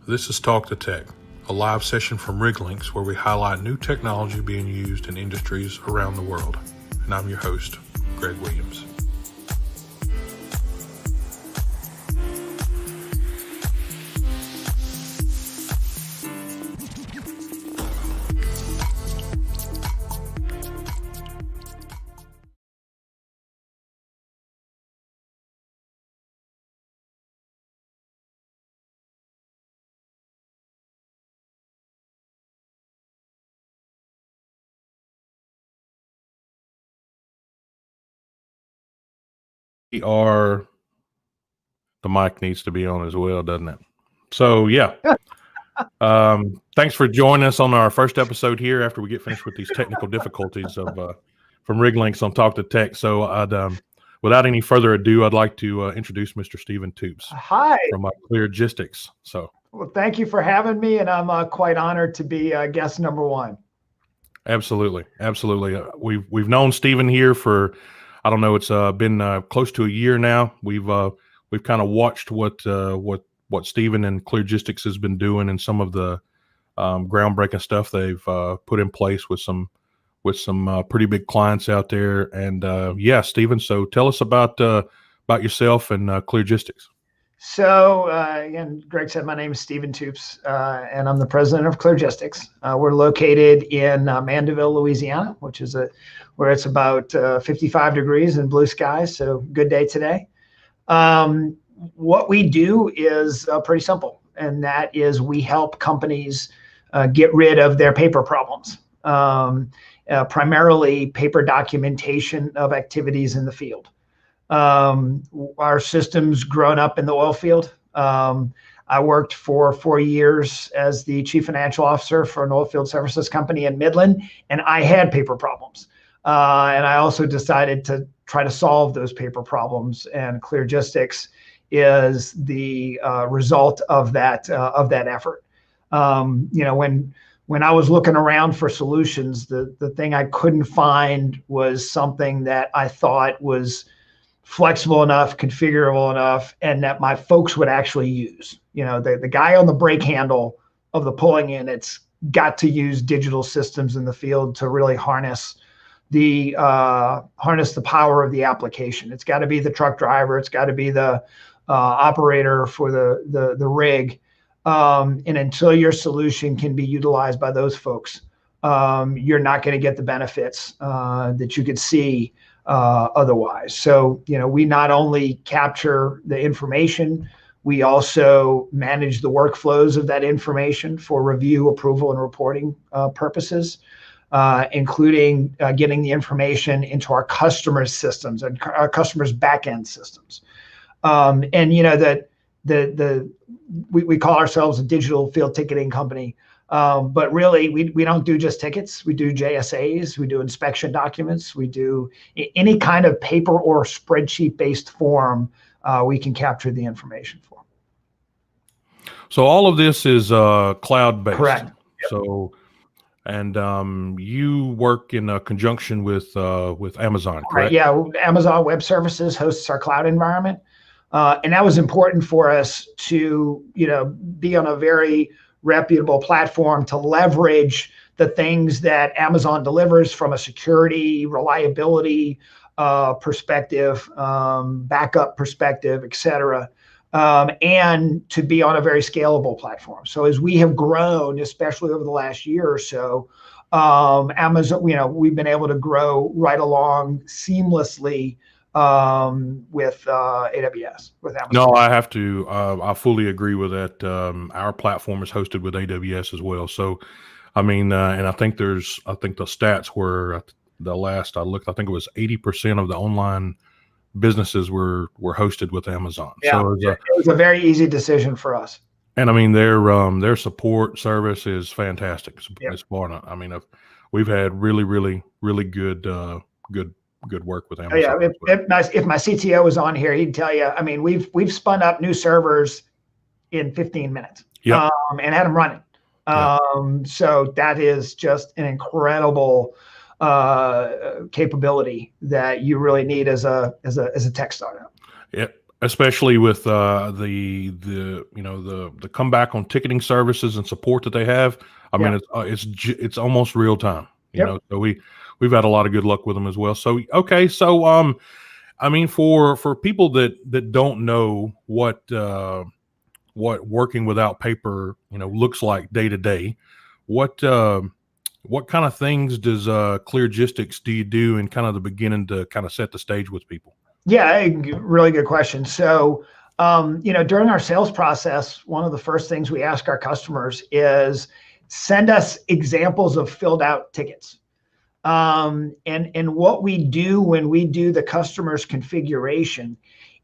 This is Talk to Tech, a live session from RigLinks where we highlight new technology being used in industries around the world. And I'm your host, Greg Williams. The mic needs to be on as well, doesn't it? So yeah, thanks for joining us on our first episode here after we get finished with these technical difficulties of from RigLinks on Talk to Tech. So without any further ado, I'd like to introduce Mr. Stephen Toups. Hi. From Cleargistix. So well, thank you for having me, and I'm quite honored to be guest number one. Absolutely. We've known Stephen here for, I don't know, it's been close to a year now. We've kind of watched what Stephen and Cleargistix has been doing and some of the groundbreaking stuff they've put in place with some pretty big clients out there. And yeah, Stephen, so tell us about yourself and Cleargistix. So again, Greg said my name is Stephen Toups, and I'm the president of Cleargistix. We're located in Mandeville, Louisiana, which is where it's about 55 degrees and blue skies. So good day today. What we do is pretty simple, and that is we help companies get rid of their paper problems, primarily paper documentation of activities in the field. Our system's grown up in the oil field. I worked for 4 years as the chief financial officer for an oil field services company in Midland, and I had paper problems. And I also decided to try to solve those paper problems, and Cleargistix is the result of that effort. When I was looking around for solutions, the thing I couldn't find was something that I thought was flexible enough, configurable enough, and that my folks would actually use. The guy on the brake handle of the pulling unit's got to use digital systems in the field to really harness the power of the application. It's got to be the truck driver. It's got to be the operator for the rig. And until your solution can be utilized by those folks, you're not going to get the benefits that you could see otherwise. So, we not only capture the information, we also manage the workflows of that information for review, approval, and reporting purposes, including getting the information into our customers' systems and our customers' back-end systems. We call ourselves a digital field ticketing company. But really, we don't do just tickets. We do JSAs, we do inspection documents, we do any kind of paper or spreadsheet-based form we can capture the information for. So all of this is cloud-based. Correct. Yep. So, and you work in conjunction with Amazon, correct? Right, yeah, Amazon Web Services hosts our cloud environment. And that was important for us to, be on a very reputable platform to leverage the things that Amazon delivers from a security, reliability perspective, backup perspective, et cetera, and to be on a very scalable platform. So as we have grown, especially over the last year or so, Amazon, we've been able to grow right along seamlessly with AWS, with Amazon. No, I have to. I fully agree with that. Our platform is hosted with AWS as well. So, I mean, and I think the stats were the last I looked. I think it was 80% of the online businesses were hosted with Amazon. Yeah, so it was a very easy decision for us. And I mean, their support service is fantastic. Yep. It's far. I mean, we've had really good work with Amazon. Oh, yeah, if my CTO was on here, he'd tell you. I mean, we've spun up new servers in 15 minutes. Yep. And had them running. So that is just an incredible capability that you really need as a tech startup. Yeah, especially with the comeback on ticketing services and support that they have. I mean, it's almost real time. So we've had a lot of good luck with them as well. So okay, so I mean, for people that don't know what working without paper looks like day to day, what kind of things does Cleargistix do you do in kind of the beginning to kind of set the stage with people? Yeah, really good question. So, during our sales process, one of the first things we ask our customers is send us examples of filled out tickets. And what we do when we do the customer's configuration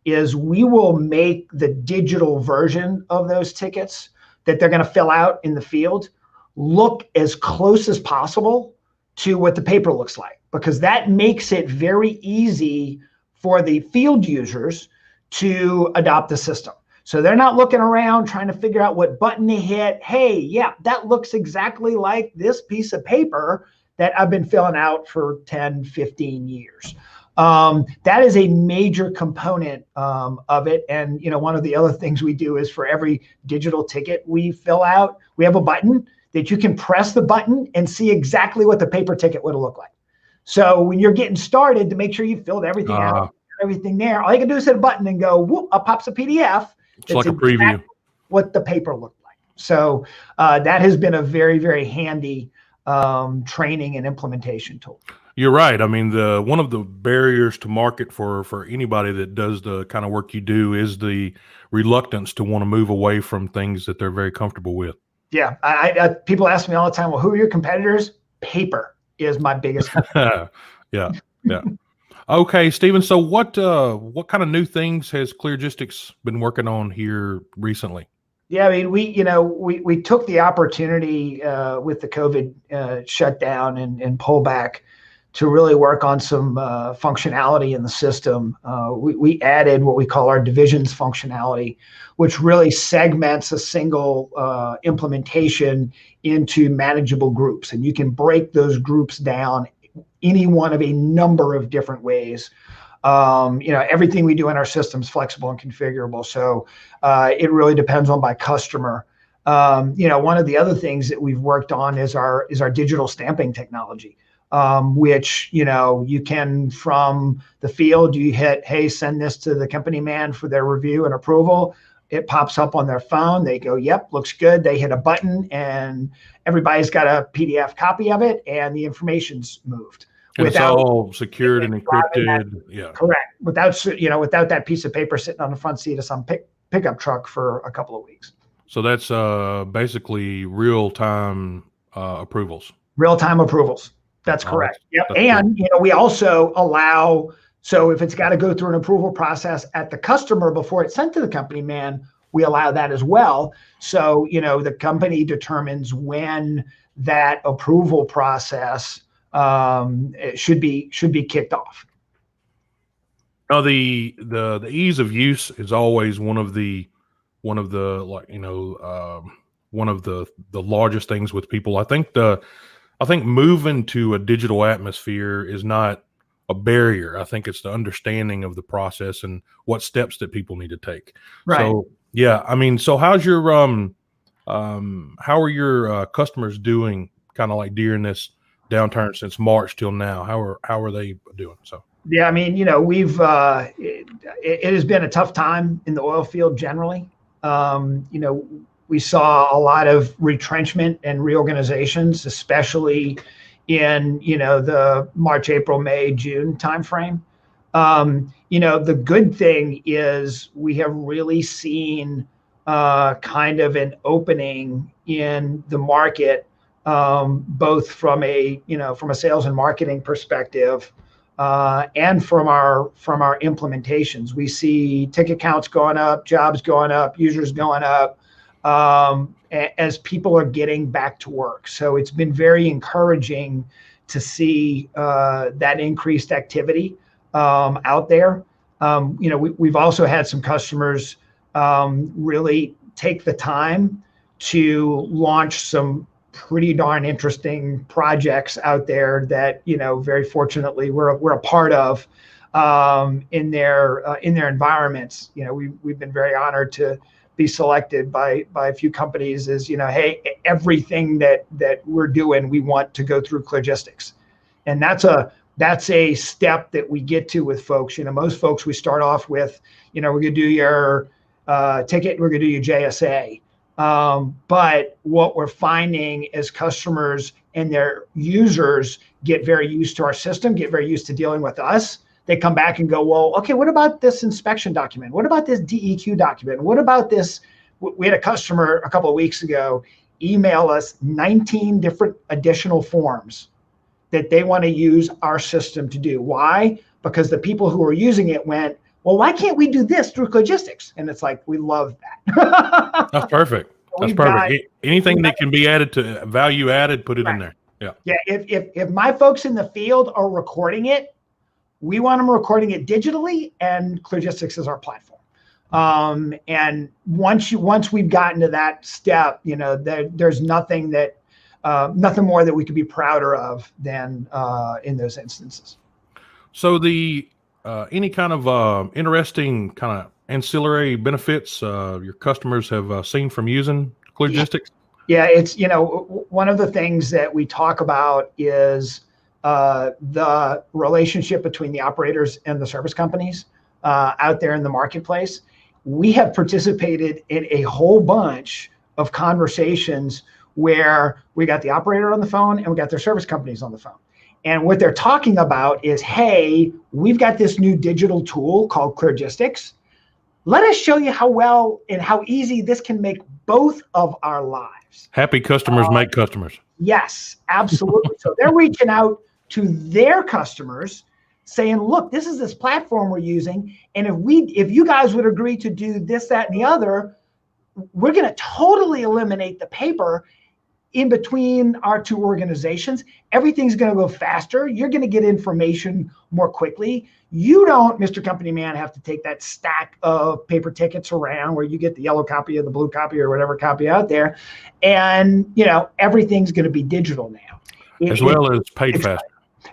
is we will make the digital version of those tickets that they're going to fill out in the field look as close as possible to what the paper looks like, because that makes it very easy for the field users to adopt the system. So they're not looking around trying to figure out what button to hit. Hey, yeah, that looks exactly like this piece of paper that I've been filling out for 10, 15 years. That is a major component of it. And one of the other things we do is for every digital ticket we fill out, we have a button that you can press the button and see exactly what the paper ticket would have looked like. So when you're getting started, to make sure you filled everything out, everything there, all you can do is hit a button and go, whoop, up pops a PDF. It's like a preview. What the paper looked like. So that has been a very, very handy training and implementation tool. You're right. I mean, one of the barriers to market for anybody that does the kind of work you do is the reluctance to want to move away from things that they're very comfortable with. Yeah. I people ask me all the time, well, who are your competitors? Paper is my biggest competitor. Yeah. Okay, Stephen. So what kind of new things has Cleargistix been working on here recently? Yeah, I mean, we took the opportunity with the COVID shutdown and pullback to really work on some functionality in the system. We added what we call our divisions functionality, which really segments a single implementation into manageable groups. And you can break those groups down any one of a number of different ways. Everything we do in our system is flexible and configurable. So it really depends on by customer. One of the other things that we've worked on is our digital stamping technology. Which, you can, from the field, you hit, hey, send this to the company man for their review and approval. It pops up on their phone. They go, yep, looks good. They hit a button and everybody's got a PDF copy of it and the information's moved. And it's all secured and encrypted. Yeah. Correct. Without that piece of paper sitting on the front seat of some pickup truck for a couple of weeks. So that's basically real-time approvals. Real-time approvals. That's correct. Yep. And we also allow, so if it's got to go through an approval process at the customer before it's sent to the company man, we allow that as well. So the company determines when that approval process should be kicked off. Now the ease of use is always one of the largest things with people. I think moving to a digital atmosphere is not a barrier. I think it's the understanding of the process and what steps that people need to take. Right. So yeah, I mean, so how's your how are your customers doing kind of like during this downturn since March till now? How are they doing? So yeah, I mean, we've it has been a tough time in the oil field generally. We saw a lot of retrenchment and reorganizations, especially in, the March, April, May, June timeframe. The good thing is we have really seen kind of an opening in the market, both from a sales and marketing perspective, and from our implementations. We see ticket counts going up, jobs going up, users going up, as people are getting back to work. So it's been very encouraging to see that increased activity out there. We've also had some customers really take the time to launch some pretty darn interesting projects out there that, very fortunately we're a part of. in their environments. We've been very honored to be selected by a few companies as, hey, everything that we're doing, we want to go through Cleargistix. And that's a step that we get to with folks. Most folks, we start off with, we're going to do your ticket, we're going to do your JSA. But what we're finding is customers and their users get very used to our system, get very used to dealing with us. They come back and go, well, okay, what about this inspection document? What about this DEQ document? What about this? We had a customer a couple of weeks ago email us 19 different additional forms that they want to use our system to do. Why? Because the people who are using it went, well, why can't we do this through Cleargistix? And it's like, we love that. That's perfect. That's perfect. Anything that can be added to value added, put it in there. Yeah. Yeah. If my folks in the field are recording it, we want them recording it digitally, and Cleargistix is our platform. And once we've gotten to that step, there's nothing more that we could be prouder of than in those instances. So the any kind of interesting kind of ancillary benefits your customers have seen from using Cleargistix? Yeah, it's one of the things that we talk about is the relationship between the operators and the service companies out there in the marketplace. We have participated in a whole bunch of conversations where we got the operator on the phone and we got their service companies on the phone. And what they're talking about is, hey, we've got this new digital tool called Cleargistix. Let us show you how well and how easy this can make both of our lives. Happy customers make customers. Yes, absolutely. So they're reaching out to their customers saying, look, this is this platform we're using. And if you guys would agree to do this, that, and the other, we're going to totally eliminate the paper in between our two organizations. Everything's going to go faster. You're going to get information more quickly. You don't, Mr. Company Man, have to take that stack of paper tickets around where you get the yellow copy or the blue copy or whatever copy out there. And, everything's going to be digital now. As well as paid faster.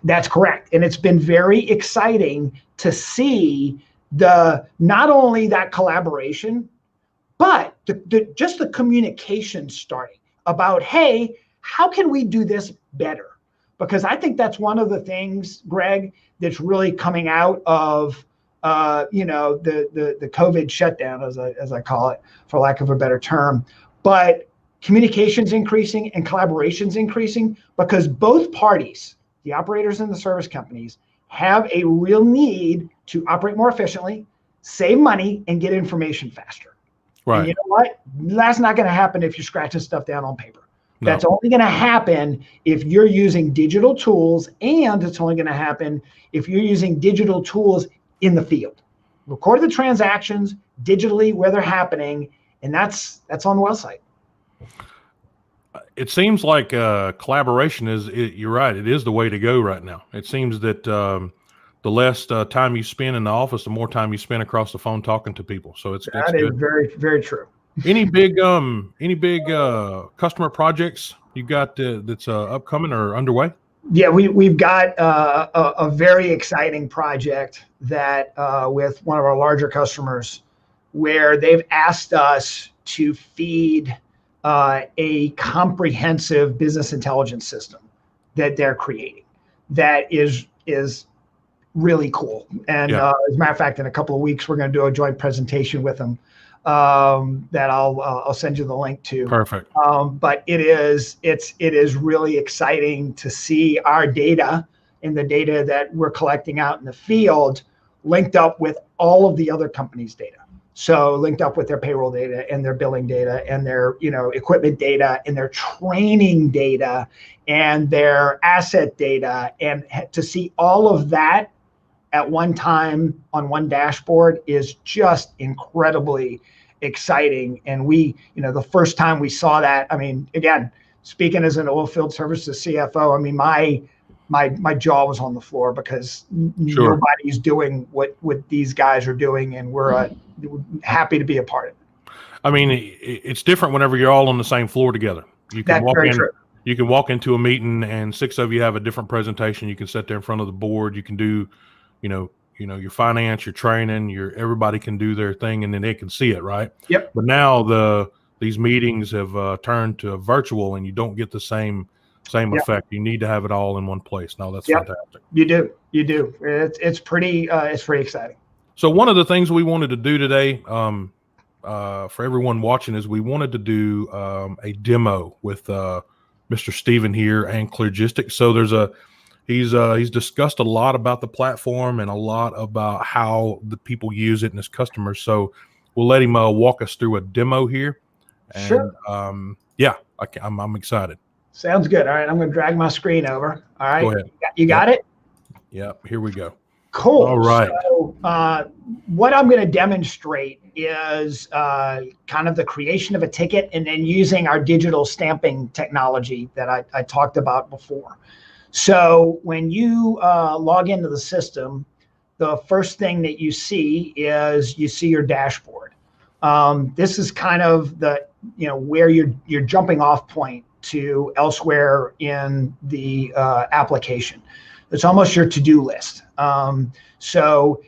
That's correct. And it's been very exciting to see not only that collaboration, but just the communication starting about, hey, how can we do this better? Because I think that's one of the things, Greg, that's really coming out of the COVID shutdown, as I call it, for lack of a better term. But communication's increasing and collaboration's increasing because both parties, the operators and the service companies, have a real need to operate more efficiently, save money, and get information faster. Right. And you know what? That's not going to happen if you're scratching stuff down on paper. No. That's only going to happen if you're using digital tools, and it's only going to happen if you're using digital tools in the field. Record the transactions digitally where they're happening, and that's on the well site. It seems like collaboration you're right, it is the way to go right now. It seems that the less time you spend in the office, the more time you spend across the phone talking to people. So it's good. Very, very true. Any big customer projects you got that's upcoming or underway? Yeah, we've got a very exciting project that with one of our larger customers, where they've asked us to feed a comprehensive business intelligence system that they're creating. That is really cool. And as a matter of fact, in a couple of weeks, we're going to do a joint presentation with them that I'll send you the link to. Perfect. But it is really exciting to see our data and the data that we're collecting out in the field linked up with all of the other companies' data. So linked up with their payroll data and their billing data and their equipment data and their training data and their asset data, and to see all of that at one time on one dashboard is just incredibly exciting. And we, the first time we saw that, I mean, again, speaking as an oil field services CFO, I mean, my jaw was on the floor because nobody's doing what these guys are doing, and we're happy to be a part of it. I mean, it's different whenever you're all on the same floor together. You can walk in. True. You can walk into a meeting and 6 of you have a different presentation. You can sit there in front of the board. You can do, your finance, your training, everybody can do their thing, and then they can see it, right? Yep. But now these meetings have turned to virtual, and you don't get the same effect. You need to have it all in one place. Now that's fantastic. You do. It's pretty exciting. So one of the things we wanted to do today, for everyone watching, is we wanted to do a demo with Mr. Steven here and Cleargistix. So he's discussed a lot about the platform and a lot about how the people use it and his customers. So we'll let him walk us through a demo here. And, sure. I'm excited. Sounds good. All right, I'm going to drag my screen over. All right. Go ahead. You got it? Yep. Here we go. Cool. All right. So what I'm going to demonstrate is kind of the creation of a ticket and then using our digital stamping technology that I talked about before. So when you log into the system, the first thing that you see is your dashboard. This is kind of the where your jumping off point to elsewhere in the application. It's almost your to-do list. So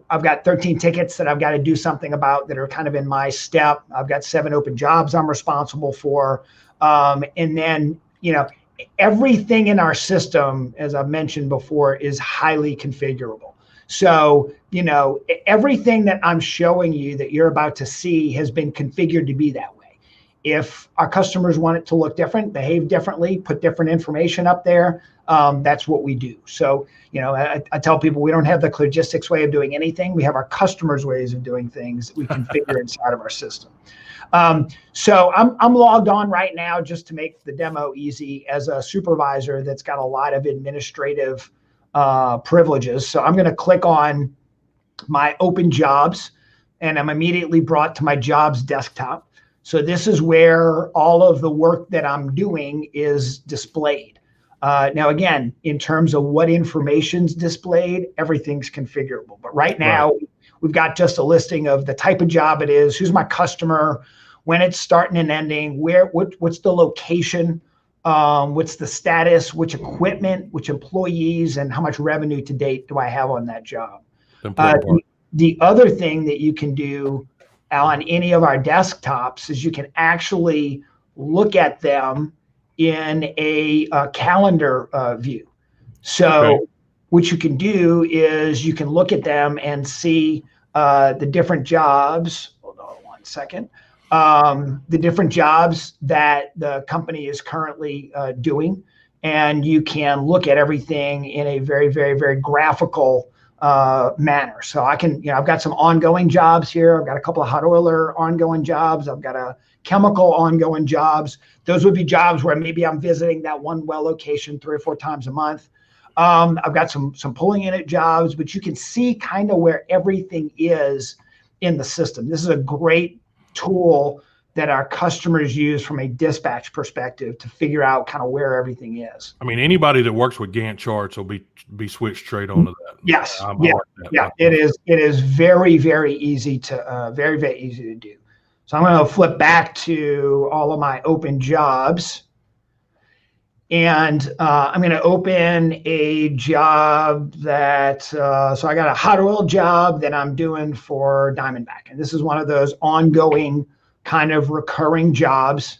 I've got 13 tickets that I've got to do something about that are kind of in my step. I've got 7 open jobs I'm responsible for, and then everything in our system, as I've mentioned before, is highly configurable. So, everything that I'm showing you that you're about to see has been configured to be that way. If our customers want it to look different, behave differently, put different information up there, that's what we do. So, I tell people we don't have the Cleargistix way of doing anything. We have our customers' ways of doing things that we configure inside of our system. So I'm logged on right now just to make the demo easy as a supervisor that's got a lot of administrative privileges. So I'm going to click on my open jobs, and I'm immediately brought to my jobs desktop. So this is where all of the work that I'm doing is displayed. Now, again, in terms of what information's displayed, everything's configurable. But right now, we've got just a listing of the type of job it is, who's my customer, when it's starting and ending, what's the location, what's the status, which equipment, which employees, and how much revenue to date do I have on that job. The other thing that you can do on any of our desktops is you can actually look at them in a calendar view. So what you can do is you can look at them and see the different jobs. Hold on one second. The different jobs that the company is currently doing. And you can look at everything in a very, very, very graphical manner. So I can, I've got some ongoing jobs here. I've got a couple of hot oiler ongoing jobs. I've got a chemical ongoing jobs. Those would be jobs where maybe I'm visiting that one well location 3 or 4 times a month. I've got some pulling unit jobs, but you can see kind of where everything is in the system. This is a great tool that our customers use from a dispatch perspective to figure out kind of where everything is. I mean, anybody that works with Gantt charts will be switched straight onto that. Yes, It is very, very easy to very, very easy to do. So I'm going to flip back to all of my open jobs, and I'm going to open a job that so I got a hot oil job that I'm doing for Diamondback, and this is one of those ongoing kind of recurring jobs.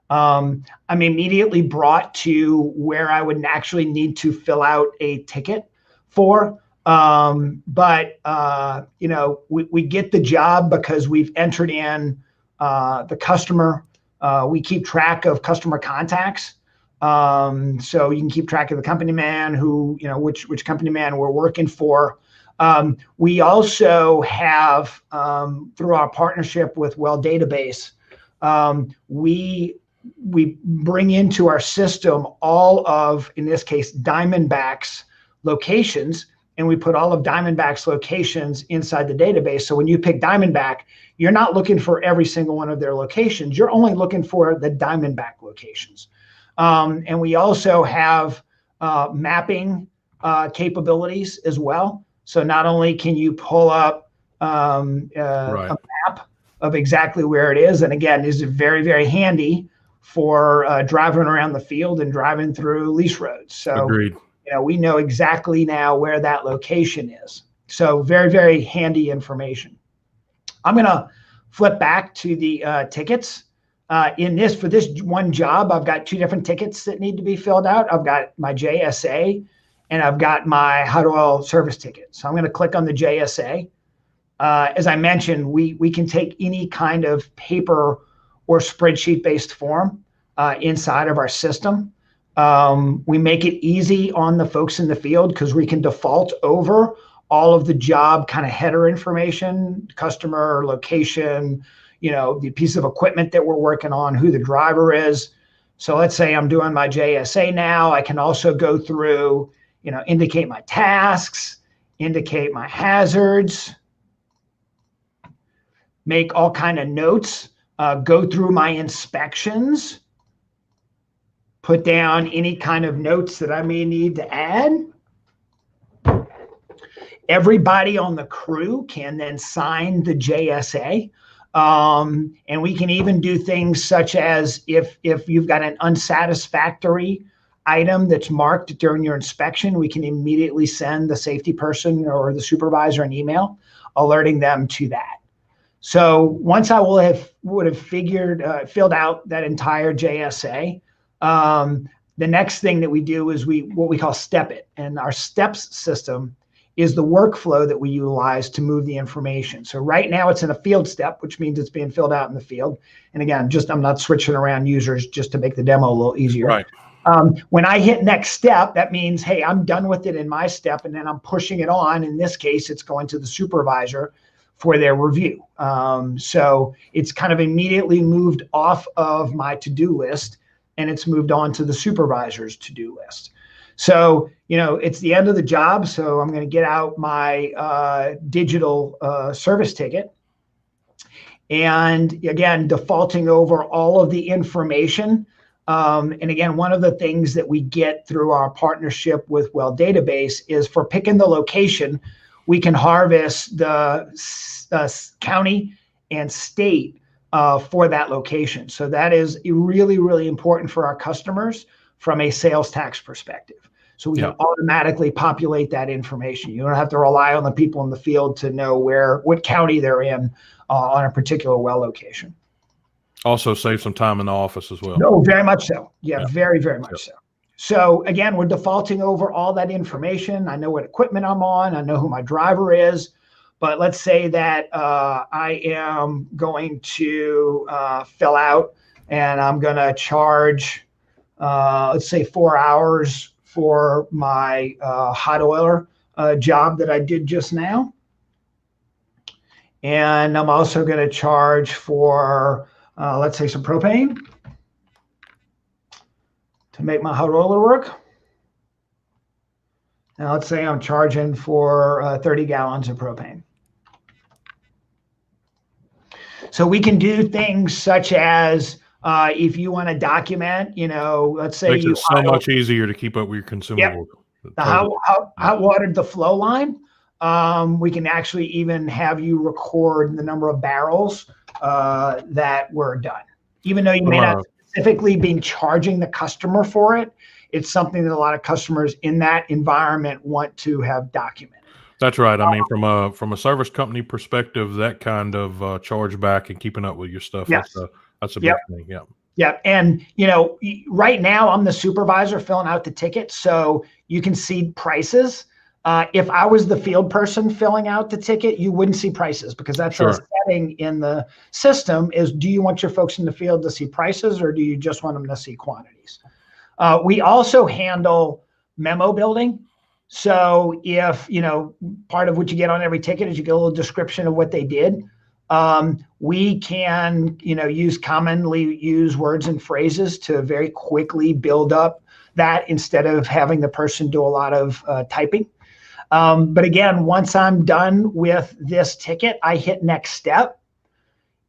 I'm immediately brought to where I would actually need to fill out a ticket for. But we get the job because we've entered in the customer. We keep track of customer contacts. So you can keep track of the company man which company man we're working for. We also have, through our partnership with Well Database, we bring into our system all of, in this case, Diamondback's locations, and we put all of Diamondback's locations inside the database. So when you pick Diamondback, you're not looking for every single one of their locations. You're only looking for the Diamondback locations. And we also have mapping capabilities as well. So not only can you pull up a map of exactly where it is, and again, this is very, very handy for driving around the field and driving through lease roads. So agreed. We know exactly now where that location is. So very, very handy information. I'm going to flip back to the tickets. For this one job, I've got 2 different tickets that need to be filled out. I've got my JSA and I've got my hot oil service ticket. So I'm going to click on the JSA. As I mentioned, we can take any kind of paper or spreadsheet based form inside of our system. We make it easy on the folks in the field because we can default over all of the job kind of header information, customer, location, the piece of equipment that we're working on, who the driver is. So let's say I'm doing my JSA now. I can also go through, indicate my tasks, indicate my hazards, make all kind of notes, go through my inspections, put down any kind of notes that I may need to add. Everybody on the crew can then sign the JSA. And we can even do things such as if you've got an unsatisfactory item that's marked during your inspection, we can immediately send the safety person or the supervisor an email alerting them to that. So once I would have filled out that entire JSA, the next thing that we do is what we call step it. And our steps system is the workflow that we utilize to move the information. So right now it's in a field step, which means it's being filled out in the field. And again, I'm not switching around users just to make the demo a little easier. Right. When I hit next step, that means, hey, I'm done with it in my step, and then I'm pushing it on. In this case, it's going to the supervisor for their review. So it's kind of immediately moved off of my to-do list, and it's moved on to the supervisor's to-do list. So, it's the end of the job. So I'm going to get out my digital service ticket. And again, defaulting over all of the information. And again, one of the things that we get through our partnership with Well Database is for picking the location, we can harvest the county and state for that location. So that is really, really important for our customers from a sales tax perspective. So we can automatically populate that information. You don't have to rely on the people in the field to know what county they're in on a particular well location. Also save some time in the office as well. No, very much so. Yeah. Very, very much so. So again, we're defaulting over all that information. I know what equipment I'm on. I know who my driver is. But let's say that I am going to fill out and I'm going to charge, let's say 4 hours for my hot oiler job that I did just now. And I'm also going to charge for, let's say, some propane to make my hot oiler work. Now let's say I'm charging for 30 gallons of propane. So we can do things such as if you want to document, let's say makes it so much easier to keep up with your consumables. Yep. Hot watered the flow line. We can actually even have you record the number of barrels that were done, even though you may not specifically be charging the customer for it. It's something that a lot of customers in that environment want to have documented. That's right. I mean, from a service company perspective, that kind of chargeback and keeping up with your stuff, yes. That's a big thing. Yeah. Yeah. And, right now I'm the supervisor filling out the ticket. So you can see prices. If I was the field person filling out the ticket, you wouldn't see prices because that's a setting in the system is, do you want your folks in the field to see prices or do you just want them to see quantities? We also handle memo building. So if, part of what you get on every ticket is you get a little description of what they did. We can, use commonly used words and phrases to very quickly build up that instead of having the person do a lot of typing. But again, once I'm done with this ticket, I hit next step.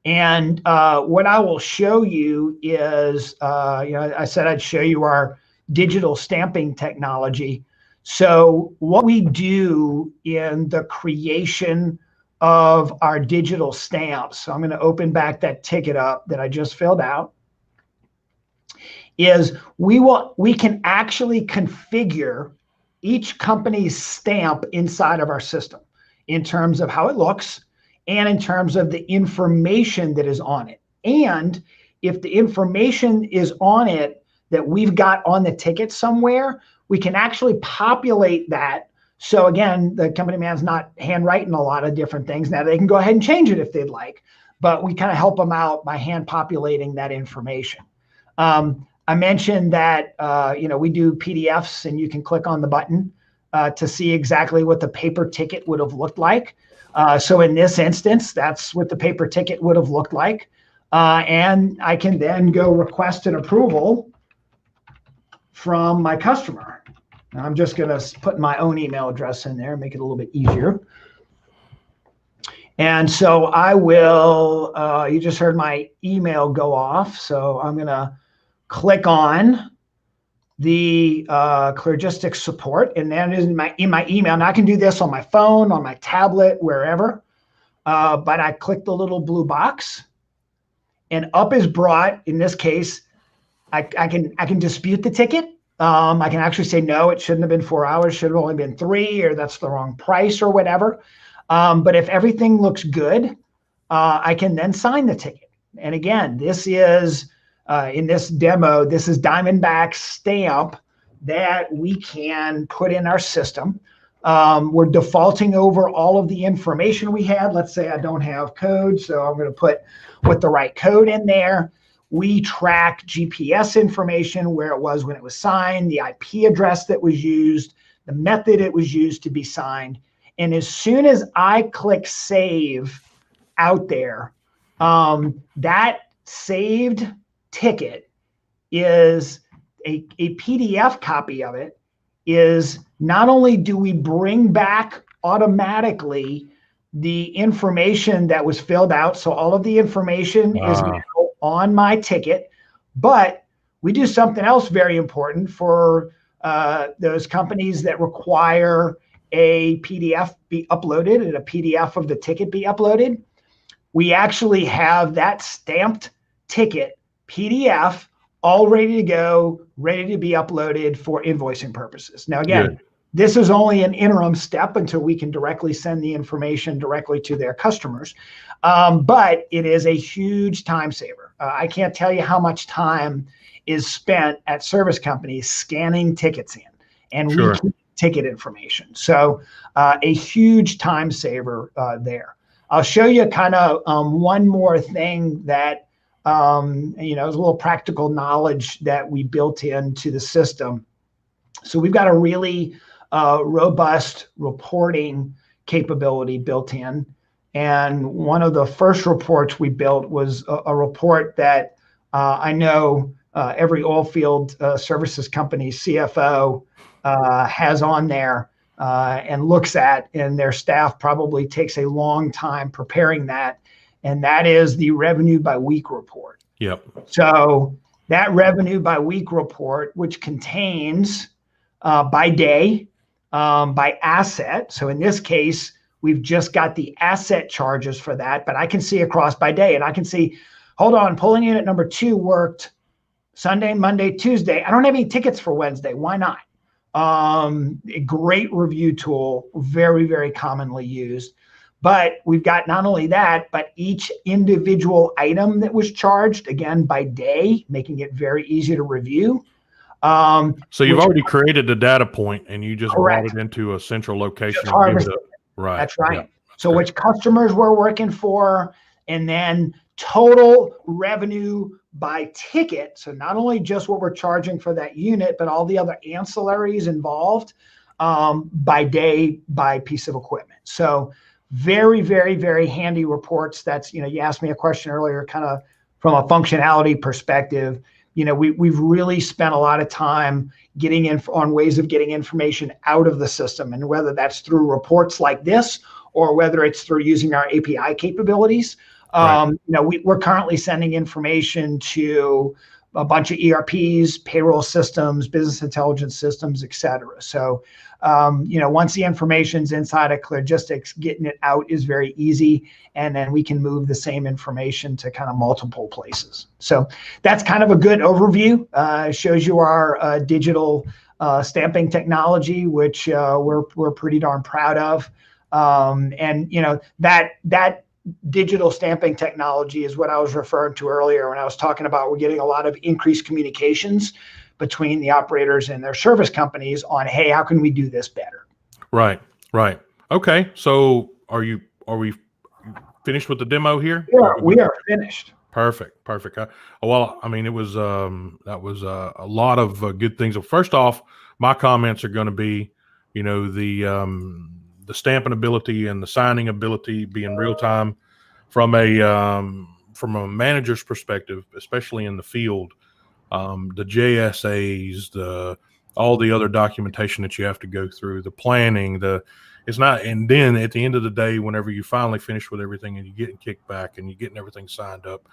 And what I will show you is, I said I'd show you our digital stamping technology. So what we do in the creation of our digital stamps, so I'm going to open back that ticket up that I just filled out, is we can actually configure each company's stamp inside of our system. in terms of how it looks and in terms of the information that is on it. And if the information is on it that we've got on the ticket somewhere, we can actually populate that. So again, the company man's not handwriting a lot of different things. Now they can go ahead and change it if they'd like, but we kind of help them out by hand populating that information. I mentioned that we do PDFs, and you can click on the button to see exactly what the paper ticket would have looked like. So in this instance, that's what the paper ticket would have looked like. And I can then go request an approval from my customer. Now I'm just going to put my own email address in there, make it a little bit easier. And so I will, you just heard my email go off. So I'm going to click on the Cleargistix support, and then in my email. Now I can do this on my phone, on my tablet, wherever. But I click the little blue box, and up is brought. In this case, I can dispute the ticket. I can actually say, no, it shouldn't have been 4 hours, should have only been 3, or that's the wrong price or whatever. But if everything looks good, I can then sign the ticket. And again, this is, in this demo, this is Diamondback's stamp that we can put in our system. We're defaulting over all of the information we had. Let's say I don't have code, so I'm going to put the right code in there. We track GPS information, where it was when it was signed, the IP address that was used, the method it was used to be signed. And as soon as I click save out there, that saved ticket is a PDF copy of it. Is not only do we bring back automatically the information that was filled out, so all of the information is now on my ticket, but we do something else very important for those companies that require a PDF be uploaded and a PDF of the ticket be uploaded. We actually have that stamped ticket PDF all ready to go, ready to be uploaded for invoicing purposes. Now, again, this is only an interim step until we can directly send the information directly to their customers. But it is a huge time saver. I can't tell you how much time is spent at service companies scanning tickets in and leaking ticket information. So a huge time saver there. I'll show you kind of one more thing that is a little practical knowledge that we built into the system. So we've got a really robust reporting capability built in. And one of the first reports we built was a report that I know every oil field services company CFO has on there and looks at, and their staff probably takes a long time preparing that. And that is the revenue by week report. Yep. So that revenue by week report, which contains by day, by asset. So in this case, we've just got the asset charges for that, but I can see across by day, and I can see, hold on, polling unit number 2 worked Sunday, Monday, Tuesday. I don't have any tickets for Wednesday. Why not? A great review tool, very, very commonly used. But we've got not only that, but each individual item that was charged, again, by day, making it very easy to review. So you've already created a data point, and you just brought it into a central location. Right. That's right. Yeah. So which customers we're working for, and then total revenue by ticket. So not only just what we're charging for that unit, but all the other ancillaries involved by day, by piece of equipment. So very, very, very handy reports. That's, you asked me a question earlier, kind of from a functionality perspective. We've really spent a lot of time getting in on ways of getting information out of the system, and whether that's through reports like this or whether it's through using our API capabilities. We're currently sending information to a bunch of ERPs, payroll systems, business intelligence systems, et cetera. So, once the information's inside of Cleargistix, getting it out is very easy. And then we can move the same information to kind of multiple places. So that's kind of a good overview. Shows you our digital stamping technology, which we're pretty darn proud of. And that digital stamping technology is what I was referring to earlier when I was talking about we're getting a lot of increased communications between the operators and their service companies on, hey, how can we do this better? Right. Okay. So are we finished with the demo here? Yeah, we are finished. Perfect. Well, I mean, it was that was a lot of good things. First off, my comments are going to be, the stamping ability and the signing ability being real time from a manager's perspective, especially in the field. The JSAs, all the other documentation that you have to go through, the planning, it's not, and then at the end of the day, whenever you finally finish with everything and you're getting kicked back and you're getting everything signed up,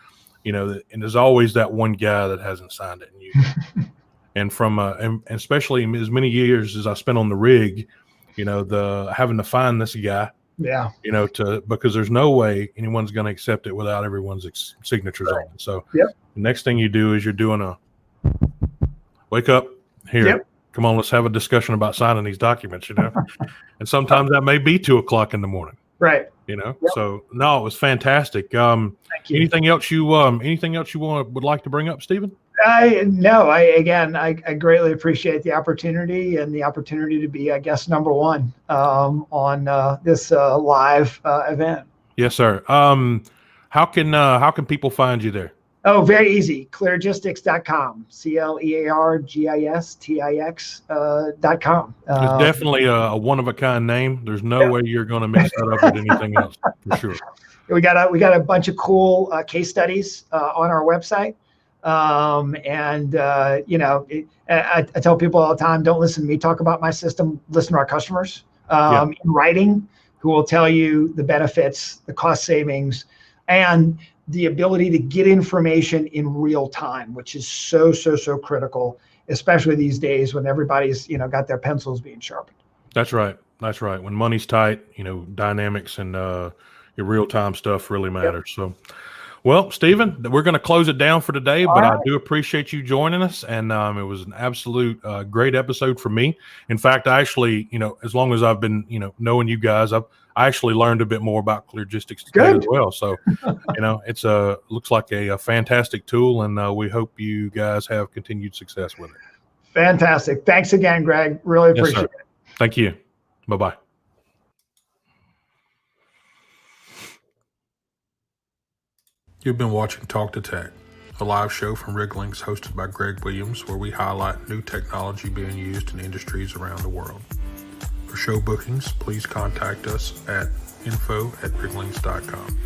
and there's always that one guy that hasn't signed it. And and especially as many years as I spent on the rig, having to find this guy, because there's no way anyone's going to accept it without everyone's signatures on it. So the next thing you do is you're doing a wake up here. Yep. Come on, let's have a discussion about signing these documents, and sometimes that may be 2:00 in the morning. Right. So no, it was fantastic. Thank you. Anything else you would like to bring up, Stephen? I greatly appreciate the opportunity and the opportunity to be, I guess, number one on this live event. Yes, sir. How can people find you there? Oh, very easy. Cleargistix.com. Cleargistix.com. It's definitely a one-of-a-kind name. There's no way you're going to mix that up with anything else, for sure. We got a bunch of cool case studies on our website. I tell people all the time, don't listen to me talk about my system, listen to our customers in writing, who will tell you the benefits, the cost savings, and the ability to get information in real time, which is so critical, especially these days when everybody's, got their pencils being sharpened. That's right. When money's tight, dynamics and your real-time stuff really matters. So, well, Stephen, we're going to close it down for today, but I do appreciate you joining us, and it was an absolute great episode for me. In fact, I actually, as long as I've been, knowing you guys, I actually learned a bit more about Cleargistix today as well. So, it's looks like a fantastic tool, and we hope you guys have continued success with it. Fantastic. Thanks again, Greg. Really appreciate it. Thank you. Bye-bye. You've been watching Talk to Tech, a live show from Riglinks hosted by Greg Williams, where we highlight new technology being used in industries around the world. For show bookings, please contact us at info@riglinks.com.